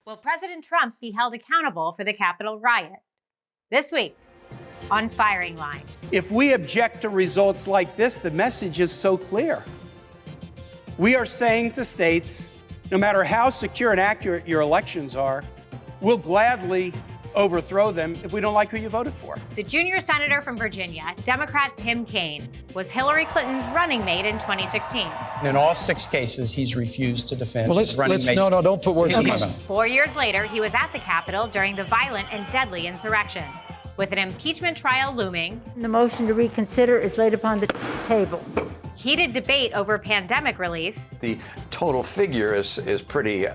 Will President Trump be held accountable for the Capitol riot? This week on Firing Line. If we object to results like this, the message is so clear. We are saying to states, no matter how secure and accurate your elections are, we'll gladly overthrow them if we don't like who you voted for. The junior senator from Virginia, Democrat Tim Kaine, was Hillary Clinton's running mate in 2016. In all 6 cases, he's refused to defend his running mate. No, don't put words in my mouth. 4 years later, he was at the Capitol during the violent and deadly insurrection. With an impeachment trial looming, the motion to reconsider is laid upon the table. Heated debate over pandemic relief. The total figure is pretty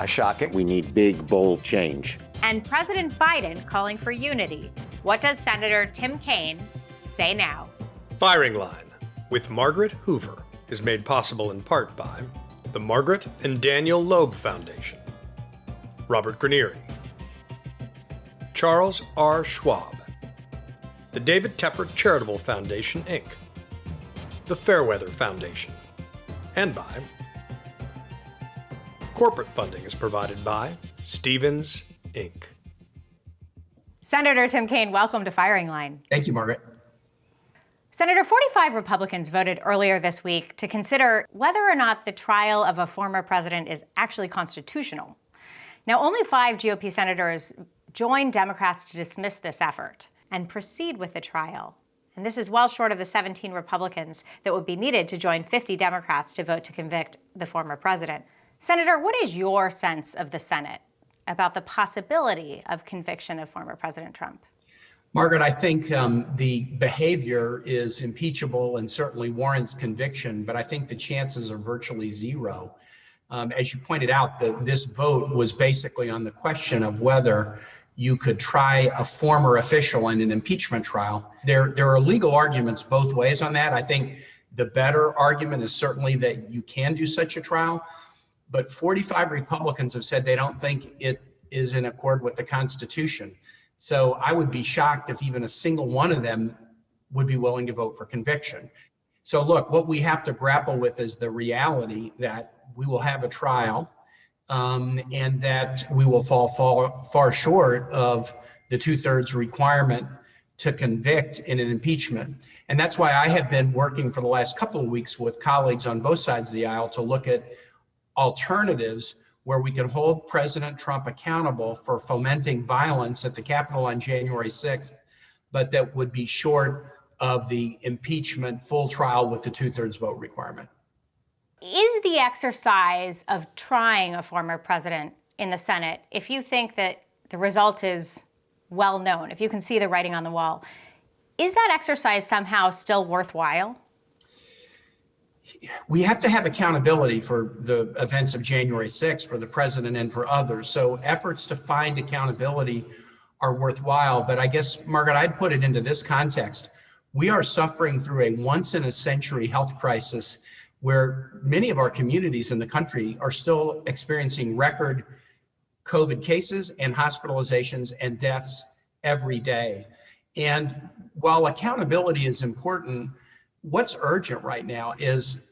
shocking. We need big, bold change. And President Biden calling for unity. What does Senator Tim Kaine say now? Firing Line with Margaret Hoover is made possible in part by the Margaret and Daniel Loeb Foundation, Robert Granieri, Charles R. Schwab, the David Tepper Charitable Foundation, Inc., the Fairweather Foundation, and by corporate funding is provided by Stevens, Inc. Senator Tim Kaine, welcome to Firing Line. Thank you, Margaret. Senator, 45 Republicans voted earlier this week to consider whether or not the trial of a former president is actually constitutional. Now, only 5 GOP senators joined Democrats to dismiss this effort and proceed with the trial. And this is well short of the 17 Republicans that would be needed to join 50 Democrats to vote to convict the former president. Senator, what is your sense of the Senate about the possibility of conviction of former President Trump? Margaret, I think the behavior is impeachable and certainly warrants conviction, but I think the chances are virtually zero. As you pointed out, this vote was basically on the question of whether you could try a former official in an impeachment trial. There are legal arguments both ways on that. I think the better argument is certainly that you can do such a trial. But 45 Republicans have said they don't think it is in accord with the Constitution. So I would be shocked if even a single one of them would be willing to vote for conviction. So look, what we have to grapple with is the reality that we will have a trial and that we will fall far short of the 2/3 requirement to convict in an impeachment. And that's why I have been working for the last couple of weeks with colleagues on both sides of the aisle to look at alternatives where we can hold President Trump accountable for fomenting violence at the Capitol on January 6th, but that would be short of the impeachment full trial with the 2/3 vote requirement. Is the exercise of trying a former president in the Senate, if you think that the result is well known, if you can see the writing on the wall, is that exercise somehow still worthwhile? We have to have accountability for the events of January 6th for the president and for others. So efforts to find accountability are worthwhile. But I guess, Margaret, I'd put it into this context. We are suffering through a once in a century health crisis where many of our communities in the country are still experiencing record COVID cases and hospitalizations and deaths every day. And while accountability is important, what's urgent right now is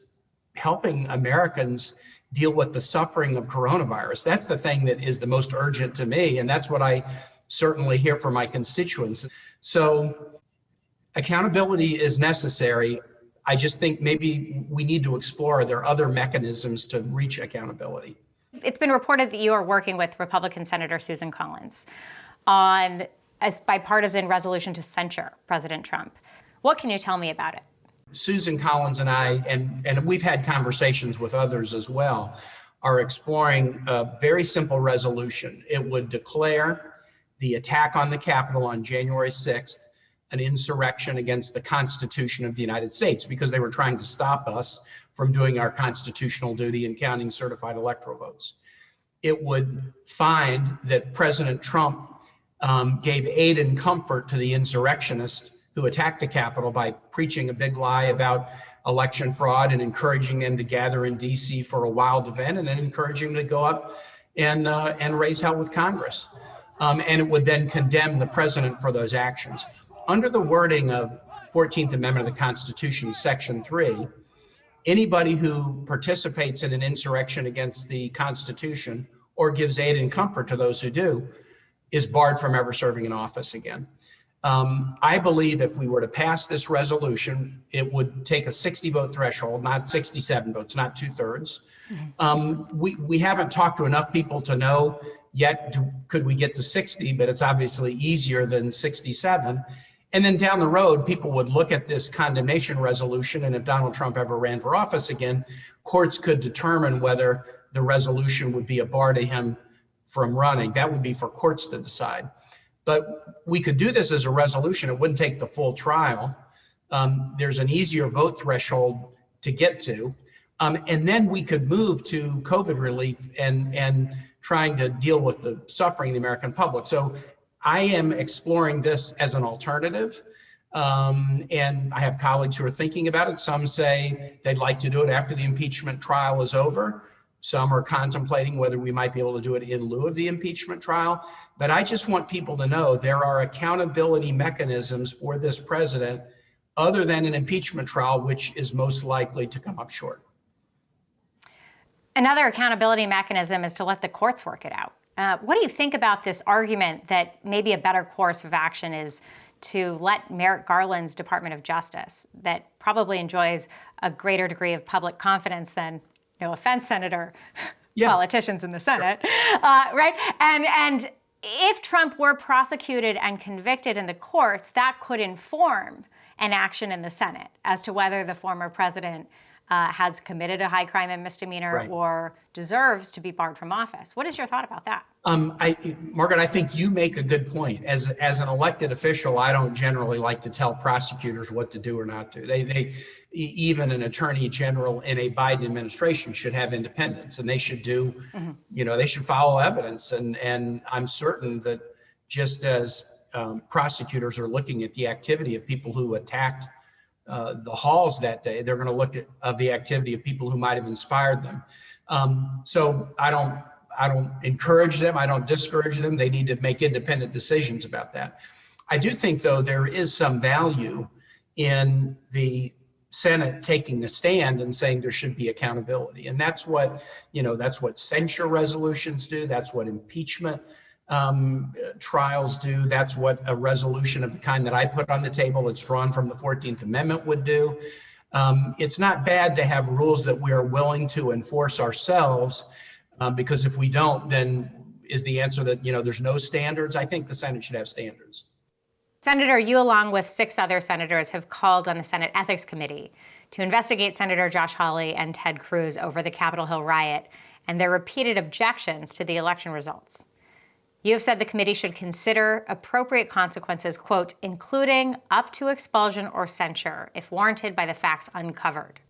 helping Americans deal with the suffering of coronavirus. That's the thing that is the most urgent to me, and that's what I certainly hear from my constituents. So accountability is necessary. I just think maybe we need to explore, are there other mechanisms to reach accountability? It's been reported that you are working with Republican Senator Susan Collins on a bipartisan resolution to censure President Trump. What can you tell me about it? Susan Collins and I, and we've had conversations with others as well, are exploring a very simple resolution. It would declare the attack on the Capitol on January 6th an insurrection against the Constitution of the United States because they were trying to stop us from doing our constitutional duty and counting certified electoral votes. It would find that President Trump gave aid and comfort to the insurrectionists who attacked the Capitol by preaching a big lie about election fraud and encouraging them to gather in DC for a wild event and then encouraging them to go up and raise hell with Congress. And it would then condemn the president for those actions. Under the wording of 14th Amendment of the Constitution, Section 3, anybody who participates in an insurrection against the Constitution or gives aid and comfort to those who do is barred from ever serving in office again. I believe if we were to pass this resolution, it would take a 60 vote threshold, not 67 votes, not 2/3. We haven't talked to enough people to know yet, could we get to 60, but it's obviously easier than 67. And then down the road, people would look at this condemnation resolution, and if Donald Trump ever ran for office again, courts could determine whether the resolution would be a bar to him from running. That would be for courts to decide. But we could do this as a resolution. It wouldn't take the full trial. There's an easier vote threshold to get to. And then we could move to COVID relief and trying to deal with the suffering of the American public. So I am exploring this as an alternative. And I have colleagues who are thinking about it. Some say they'd like to do it after the impeachment trial is over. Some are contemplating whether we might be able to do it in lieu of the impeachment trial. But I just want people to know there are accountability mechanisms for this president other than an impeachment trial, which is most likely to come up short. Another accountability mechanism is to let the courts work it out. What do you think about this argument that maybe a better course of action is to let Merrick Garland's Department of Justice, that probably enjoys a greater degree of public confidence than, no offense, Senator, politicians in the Senate, right? And if Trump were prosecuted and convicted in the courts, that could inform an action in the Senate as to whether the former president has committed a high crime and misdemeanor or deserves to be barred from office. What is your thought about that? Margaret, I think you make a good point. As an elected official, I don't generally like to tell prosecutors what to do or not do. They even an attorney general in a Biden administration should have independence, and they should do, they should follow evidence. And I'm certain that just as prosecutors are looking at the activity of people who attacked the halls that day, they're going to look at the activity of people who might have inspired them. So I don't encourage them. I don't discourage them. They need to make independent decisions about that. I do think, though, there is some value in the Senate taking the stand and saying there should be accountability. And that's what censure resolutions do. That's what impeachment trials do. That's what a resolution of the kind that I put on the table that's drawn from the 14th Amendment would do. It's not bad to have rules that we are willing to enforce ourselves, because if we don't, then is the answer that, there's no standards? I think the Senate should have standards. Senator, you, along with 6 other senators, have called on the Senate Ethics Committee to investigate Senator Josh Hawley and Ted Cruz over the Capitol Hill riot and their repeated objections to the election results. You have said the committee should consider appropriate consequences, quote, including up to expulsion or censure if warranted by the facts uncovered.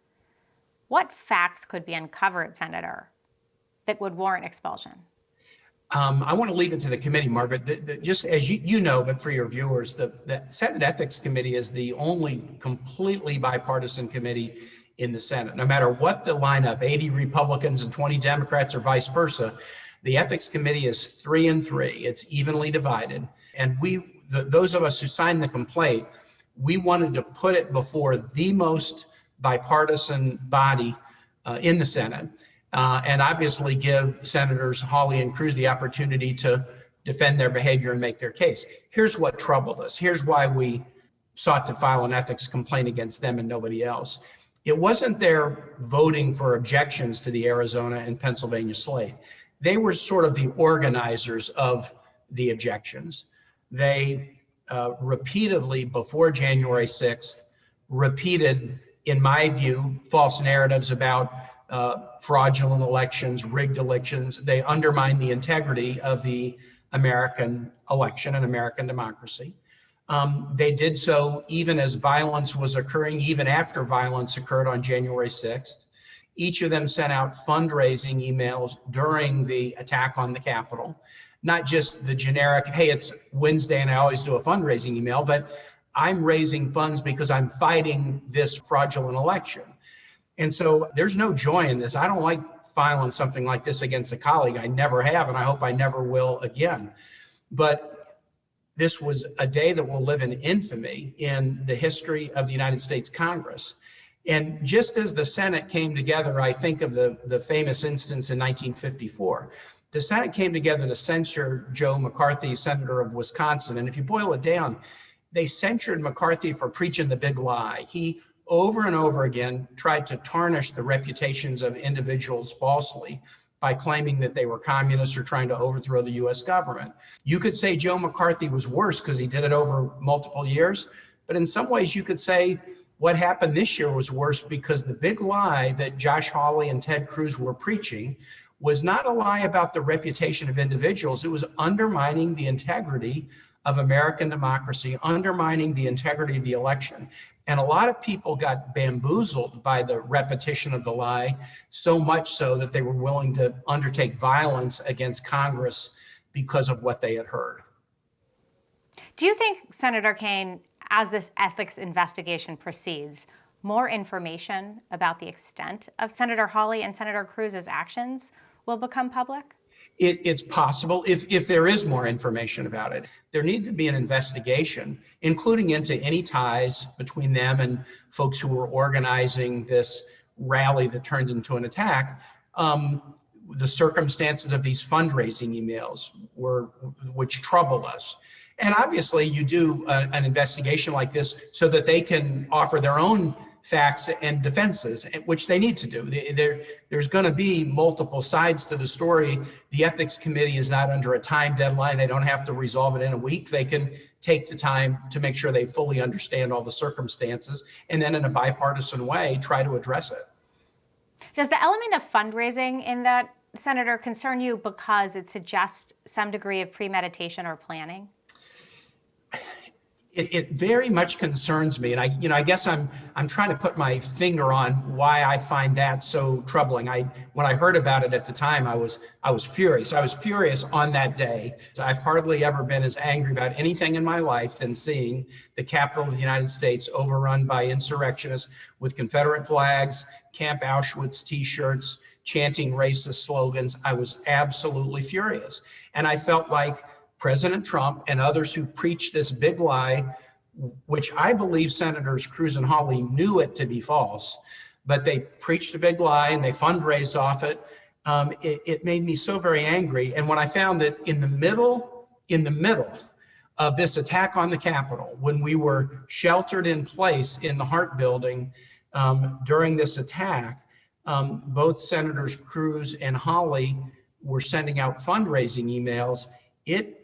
What facts could be uncovered, Senator, that would warrant expulsion? I want to leave it to the committee, Margaret. Just as you know, but for your viewers, the Senate Ethics Committee is the only completely bipartisan committee in the Senate. No matter what the lineup, 80 Republicans and 20 Democrats or vice versa, the Ethics Committee is 3 and 3. It's evenly divided. And those of us who signed the complaint, we wanted to put it before the most bipartisan body in the Senate. And obviously give Senators Hawley and Cruz the opportunity to defend their behavior and make their case. Here's what troubled us. Here's why we sought to file an ethics complaint against them and nobody else. It wasn't their voting for objections to the Arizona and Pennsylvania slate. They were sort of the organizers of the objections. They repeatedly, before January 6th, repeated, in my view, false narratives about fraudulent elections, rigged elections. They undermine the integrity of the American election and American democracy. They did so even as violence was occurring, even after violence occurred on January 6th. Each of them sent out fundraising emails during the attack on the Capitol, not just the generic, hey, it's Wednesday and I always do a fundraising email, but I'm raising funds because I'm fighting this fraudulent election. And so there's no joy in this. I don't like filing something like this against a colleague. I never have, and I hope I never will again. But this was a day that will live in infamy in the history of the United States Congress. And just as the Senate came together, I think of the famous instance in 1954. The Senate came together to censure Joe McCarthy, senator of Wisconsin. And if you boil it down, they censured McCarthy for preaching the big lie. He over and over again tried to tarnish the reputations of individuals falsely by claiming that they were communists or trying to overthrow the US government. You could say Joe McCarthy was worse because he did it over multiple years, but in some ways you could say what happened this year was worse because the big lie that Josh Hawley and Ted Cruz were preaching was not a lie about the reputation of individuals. It was undermining the integrity of American democracy, undermining the integrity of the election. And a lot of people got bamboozled by the repetition of the lie, so much so that they were willing to undertake violence against Congress because of what they had heard. Do you think, Senator Kaine, as this ethics investigation proceeds, more information about the extent of Senator Hawley and Senator Cruz's actions will become public? It's possible if there is more information about it. There needs to be an investigation, including into any ties between them and folks who were organizing this rally that turned into an attack. The circumstances of these fundraising emails which trouble us. And obviously you do an investigation like this so that they can offer their own facts and defenses, which they need to do. There's going to be multiple sides to the story. The ethics committee is not under a time deadline. They don't have to resolve it in a week. They can take the time to make sure they fully understand all the circumstances and then in a bipartisan way, try to address it. Does the element of fundraising in that, Senator, concern you because it suggests some degree of premeditation or planning? It very much concerns me, and I guess I'm trying to put my finger on why I find that so troubling. When I heard about it at the time, I was furious. I was furious on that day. I've hardly ever been as angry about anything in my life than seeing the Capitol of the United States overrun by insurrectionists with Confederate flags, Camp Auschwitz T-shirts, chanting racist slogans. I was absolutely furious, and I felt like President Trump and others who preached this big lie, which I believe Senators Cruz and Hawley knew it to be false, but they preached a big lie and they fundraised off it. It made me so very angry. And when I found that in the middle of this attack on the Capitol, when we were sheltered in place in the Hart Building during this attack, both Senators Cruz and Hawley were sending out fundraising emails. It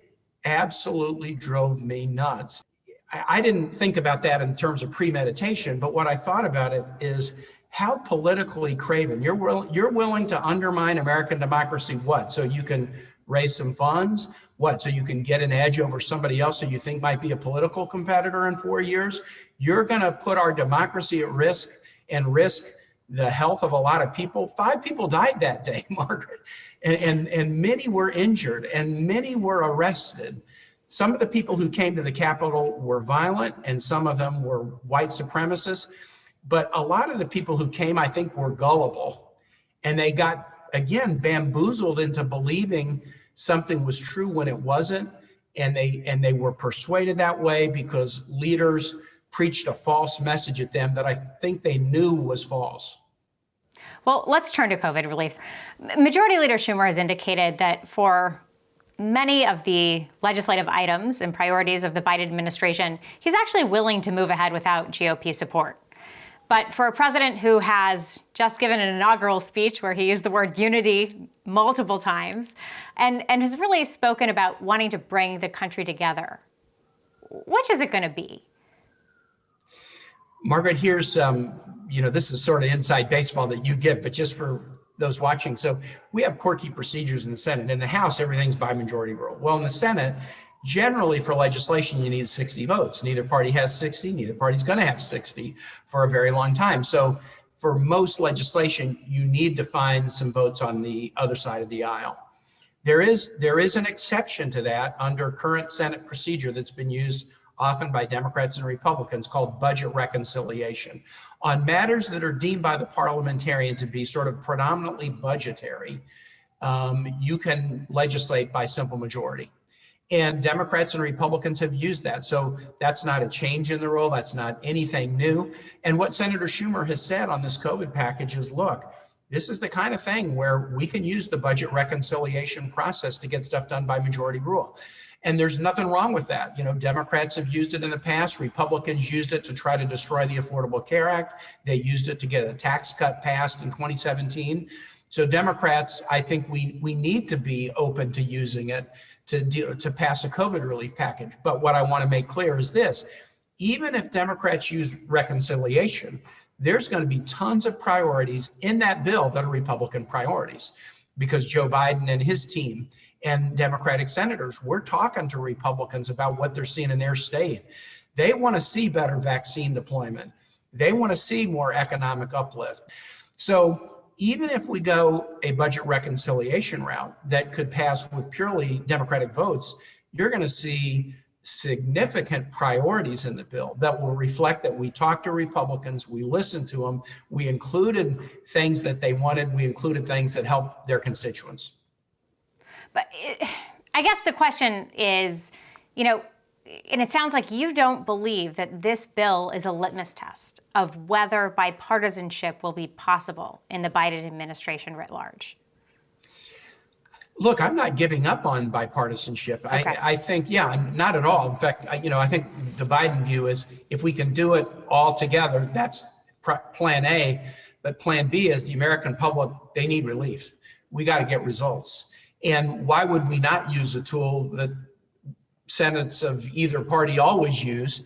absolutely drove me nuts. I didn't think about that in terms of premeditation, but what I thought about it is how politically craven. You're willing to undermine American democracy, what? So you can raise some funds? What? So you can get an edge over somebody else who you think might be a political competitor in 4 years? You're gonna put our democracy at risk and risk the health of a lot of people. 5 people died that day, Margaret, and many were injured and many were arrested. Some of the people who came to the Capitol were violent and some of them were white supremacists, but a lot of the people who came, I think, were gullible, and they got, again, bamboozled into believing something was true when it wasn't, and they were persuaded that way because leaders preached a false message at them that I think they knew was false. Well, let's turn to COVID relief. Majority Leader Schumer has indicated that for many of the legislative items and priorities of the Biden administration, he's actually willing to move ahead without GOP support. But for a president who has just given an inaugural speech where he used the word unity multiple times and has really spoken about wanting to bring the country together, which is it going to be? Margaret, here's, this is sort of inside baseball that you get, but just for those watching. So we have quirky procedures in the Senate. In the House, everything's by majority rule. Well, in the Senate, generally for legislation, you need 60 votes. Neither party has 60, neither party's going to have 60 for a very long time. So for most legislation, you need to find some votes on the other side of the aisle. There is an exception to that under current Senate procedure that's been used often by Democrats and Republicans, called budget reconciliation. On matters that are deemed by the parliamentarian to be sort of predominantly budgetary, you can legislate by simple majority. And Democrats and Republicans have used that. So that's not a change in the rule. That's not anything new. And what Senator Schumer has said on this COVID package is, look, this is the kind of thing where we can use the budget reconciliation process to get stuff done by majority rule. And there's nothing wrong with that. Democrats have used it in the past. Republicans used it to try to destroy the Affordable Care Act. They used it to get a tax cut passed in 2017. So Democrats, I think we need to be open to using it to pass a COVID relief package. But what I want to make clear is this: even if Democrats use reconciliation, there's going to be tons of priorities in that bill that are Republican priorities, because Joe Biden and his team and Democratic senators, we're talking to Republicans about what they're seeing in their state. They want to see better vaccine deployment. They want to see more economic uplift. So even if we go a budget reconciliation route that could pass with purely Democratic votes, you're going to see significant priorities in the bill that will reflect that we talked to Republicans, we listened to them, we included things that they wanted, we included things that helped their constituents. But I guess the question is, and it sounds like you don't believe that this bill is a litmus test of whether bipartisanship will be possible in the Biden administration writ large. Look, I'm not giving up on bipartisanship. Okay. I think, not at all. In fact, I think the Biden view is if we can do it all together, that's plan A. But plan B is the American public, they need relief. We got to get results. And why would we not use a tool that Senates of either party always use,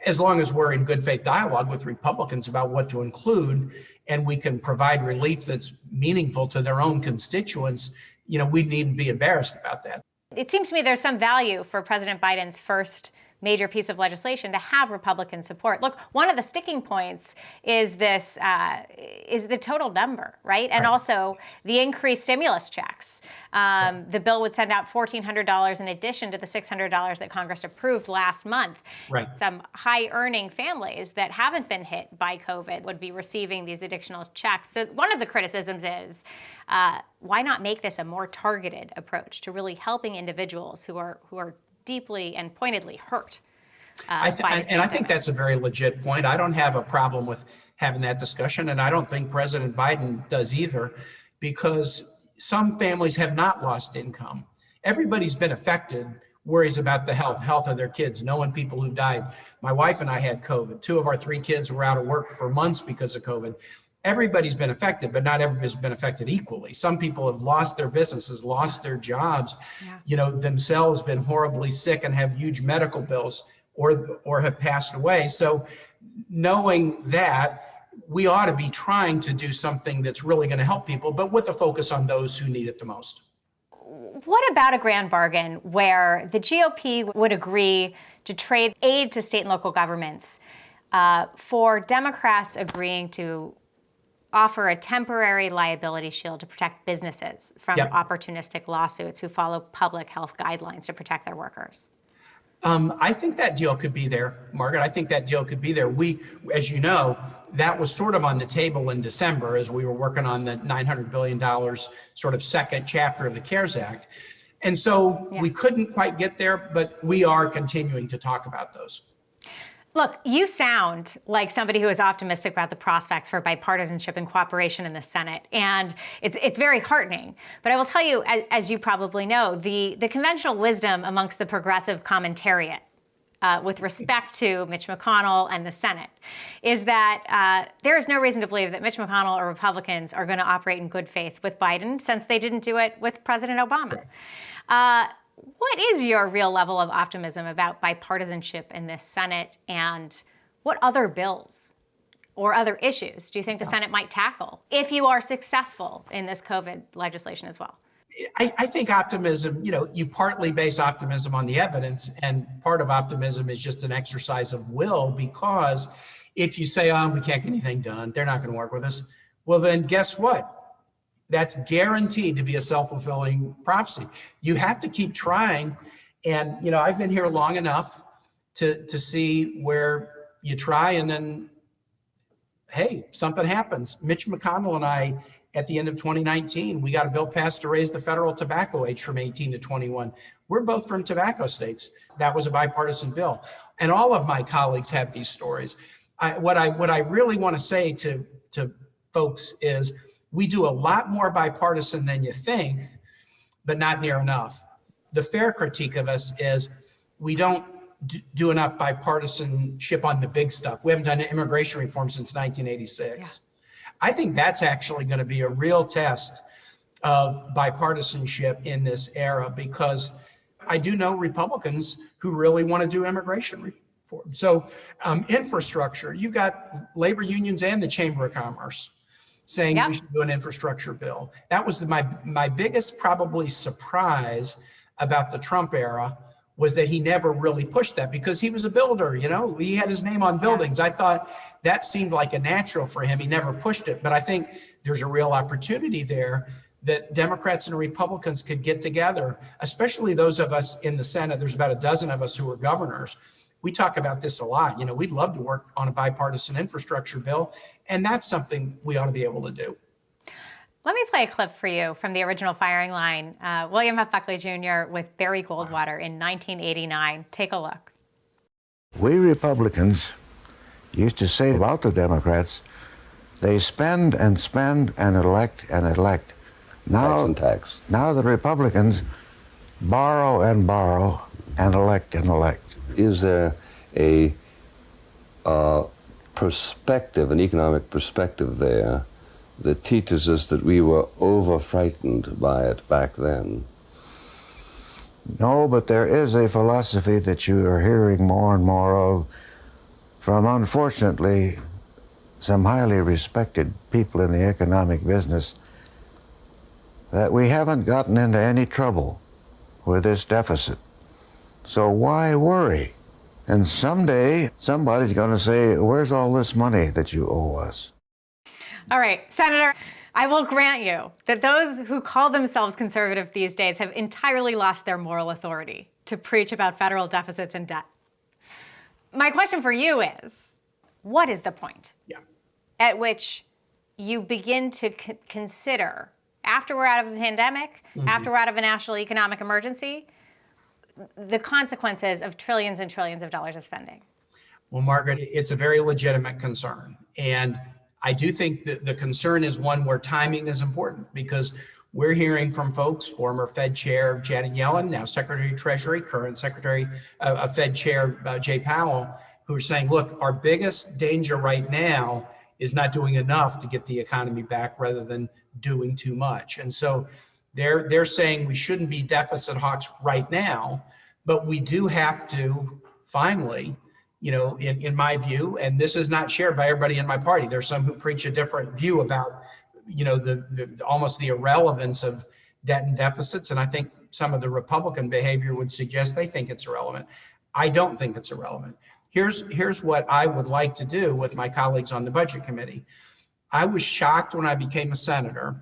as long as we're in good faith dialogue with Republicans about what to include, and we can provide relief that's meaningful to their own constituents? We needn't be embarrassed about that. It seems to me there's some value for President Biden's first major piece of legislation to have Republican support. Look, one of the sticking points is this is the total number, right? And also the increased stimulus checks. The bill would send out $1,400 in addition to the $600 that Congress approved last month. Right. Some high-earning families that haven't been hit by COVID would be receiving these additional checks. So one of the criticisms is, why not make this a more targeted approach to really helping individuals who are deeply and pointedly hurt? I think that's a very legit point. I don't have a problem with having that discussion, and I don't think President Biden does either, because some families have not lost income. Everybody's been affected, worries about the health of their kids, knowing people who died. My wife and I had COVID. 2 of our 3 kids were out of work for months because of COVID. Everybody's been affected, but not everybody's been affected equally. Some people have lost their businesses, lost their jobs, themselves been horribly sick and have huge medical bills, or have passed away. So knowing that, we ought to be trying to do something that's really going to help people, but with a focus on those who need it the most. What about a grand bargain where the GOP would agree to trade aid to state and local governments for Democrats agreeing to offer a temporary liability shield to protect businesses from opportunistic lawsuits who follow public health guidelines to protect their workers? I think that deal could be there, Margaret. I think that deal could be there. We, as you know, that was sort of on the table in December as we were working on the $900 billion sort of second chapter of the CARES Act. And so we couldn't quite get there, but we are continuing to talk about those. Look, you sound like somebody who is optimistic about the prospects for bipartisanship and cooperation in the Senate, and it's very heartening. But I will tell you, as you probably know, the conventional wisdom amongst the progressive commentariat with respect to Mitch McConnell and the Senate is that there is no reason to believe that Mitch McConnell or Republicans are going to operate in good faith with Biden, since they didn't do it with President Obama. What is your real level of optimism about bipartisanship in this Senate, and what other bills or other issues do you think the Senate might tackle if you are successful in this COVID legislation as well? I think optimism, you partly base optimism on the evidence, and part of optimism is just an exercise of will, because if you say, we can't get anything done, they're not going to work with us, well, then guess what? That's guaranteed to be a self-fulfilling prophecy. You have to keep trying. And, I've been here long enough to see where you try and then, hey, something happens. Mitch McConnell and I, at the end of 2019, we got a bill passed to raise the federal tobacco age from 18 to 21. We're both from tobacco states. That was a bipartisan bill. And all of my colleagues have these stories. What I really want to say to folks is, We do a lot more bipartisan than you think, but not near enough. The fair critique of us is we don't do enough bipartisanship on the big stuff. We haven't done immigration reform since 1986. I think that's actually going to be a real test of bipartisanship in this era, because I do know Republicans who really want to do immigration reform. So infrastructure, you've got labor unions and the Chamber of Commerce saying we should do an infrastructure bill. That was my biggest probably surprise about the Trump era, was that he never really pushed that, because he was a builder, he had his name on buildings. I thought that seemed like a natural for him. He never pushed it. But I think there's a real opportunity there that Democrats and Republicans could get together, especially those of us in the Senate. There's about a dozen of us who are governors. We talk about this a lot. We'd love to work on a bipartisan infrastructure bill, and that's something we ought to be able to do. Let me play a clip for you from the original firing line, William F. Buckley Jr. with Barry Goldwater in 1989. Take a look. We Republicans used to say about the Democrats, they spend and spend and elect and elect. Tax. Now the Republicans borrow and borrow and elect and elect. Is there a perspective, an economic perspective there, that teaches us that we were over-frightened by it back then? No, but there is a philosophy that you are hearing more and more of from, unfortunately, some highly respected people in the economic business, that we haven't gotten into any trouble with this deficit. So why worry? And someday, somebody's going to say, where's all this money that you owe us? All right, Senator, I will grant you that those who call themselves conservative these days have entirely lost their moral authority to preach about federal deficits and debt. My question for you is, what is the point at which you begin to consider, after we're out of a pandemic, after we're out of a national economic emergency, the consequences of trillions and trillions of dollars of spending? Well, Margaret, it's a very legitimate concern. And I do think that the concern is one where timing is important, because we're hearing from folks, former Fed Chair Janet Yellen, now Secretary of Treasury, current Secretary of Fed Chair Jay Powell, who are saying, look, our biggest danger right now is not doing enough to get the economy back rather than doing too much. And so they're saying we shouldn't be deficit hawks right now, but we do have to finally, in my view, and this is not shared by everybody in my party. There's some who preach a different view about, the almost the irrelevance of debt and deficits. And I think some of the Republican behavior would suggest they think it's irrelevant. I don't think it's irrelevant. Here's what I would like to do with my colleagues on the Budget Committee. I was shocked when I became a senator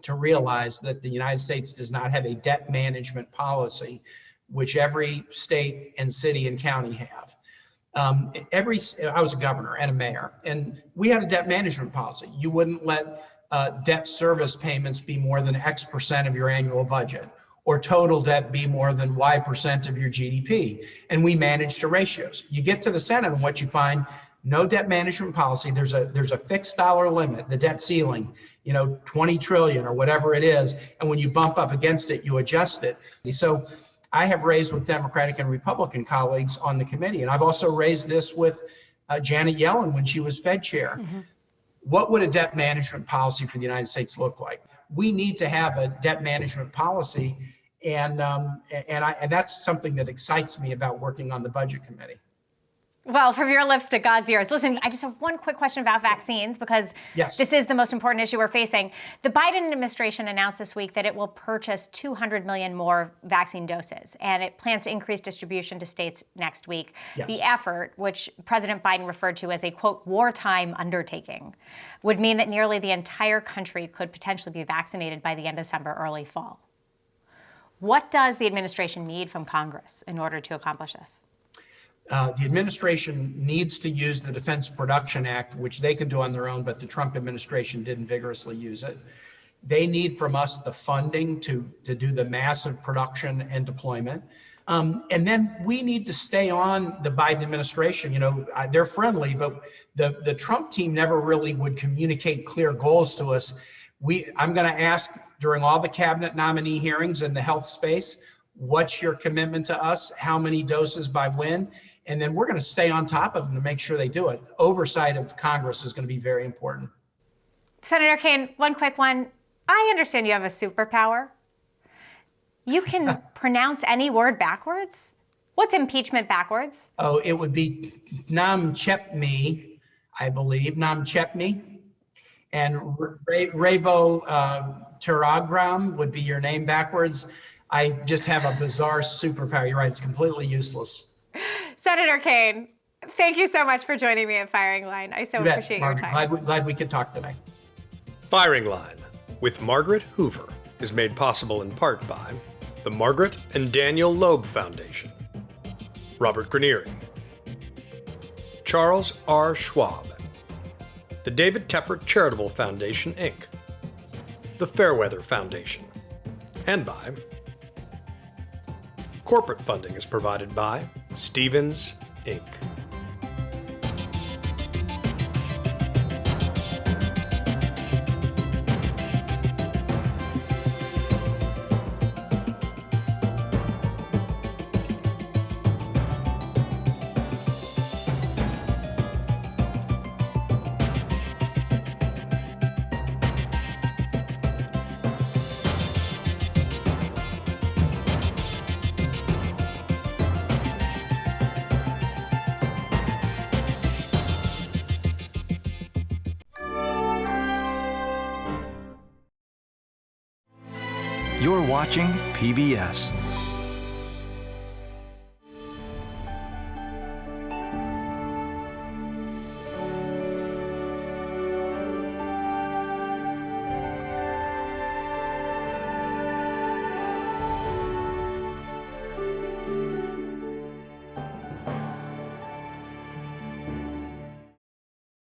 to realize that the United States does not have a debt management policy, which every state and city and county have. I was a governor and a mayor, and we had a debt management policy. You wouldn't let debt service payments be more than X% of your annual budget, or total debt be more than Y% of your GDP. And we managed to ratios. You get to the Senate, and what you find, no debt management policy. There's a fixed dollar limit, the debt ceiling, 20 trillion or whatever it is. And when you bump up against it, you adjust it. So I have raised with Democratic and Republican colleagues on the committee, and I've also raised this with Janet Yellen when she was Fed chair. What would a debt management policy for the United States look like? We need to have a debt management policy, and that's something that excites me about working on the Budget Committee. Well, from your lips to God's ears. Listen, I just have one quick question about vaccines, because this is the most important issue we're facing. The Biden administration announced this week that it will purchase 200 million more vaccine doses, and it plans to increase distribution to states next week. The effort, which President Biden referred to as a, quote, wartime undertaking, would mean that nearly the entire country could potentially be vaccinated by the end of December, early fall. What does the administration need from Congress in order to accomplish this? The administration needs to use the Defense Production Act, which they can do on their own, but the Trump administration didn't vigorously use it. They need from us the funding to do the massive production and deployment. And then we need to stay on the Biden administration. They're friendly, but the Trump team never really would communicate clear goals to us. I'm going to ask during all the cabinet nominee hearings in the health space, what's your commitment to us? How many doses by when? And then we're going to stay on top of them to make sure they do it. Oversight of Congress is going to be very important. Senator Kaine, one quick one. I understand you have a superpower. You can pronounce any word backwards? What's impeachment backwards? Oh, it would be Nam Chepney, I believe, Nam Chepney. And Revo Turagram would be your name backwards. I just have a bizarre superpower. You're right, it's completely useless. Senator Kaine, thank you so much for joining me at Firing Line. I so appreciate your time. Glad we could talk today. Firing Line with Margaret Hoover is made possible in part by the Margaret and Daniel Loeb Foundation, Robert Granieri, Charles R. Schwab, the David Tepper Charitable Foundation, Inc., the Fairweather Foundation, and by corporate funding is provided by Stevens, Inc. You're watching PBS.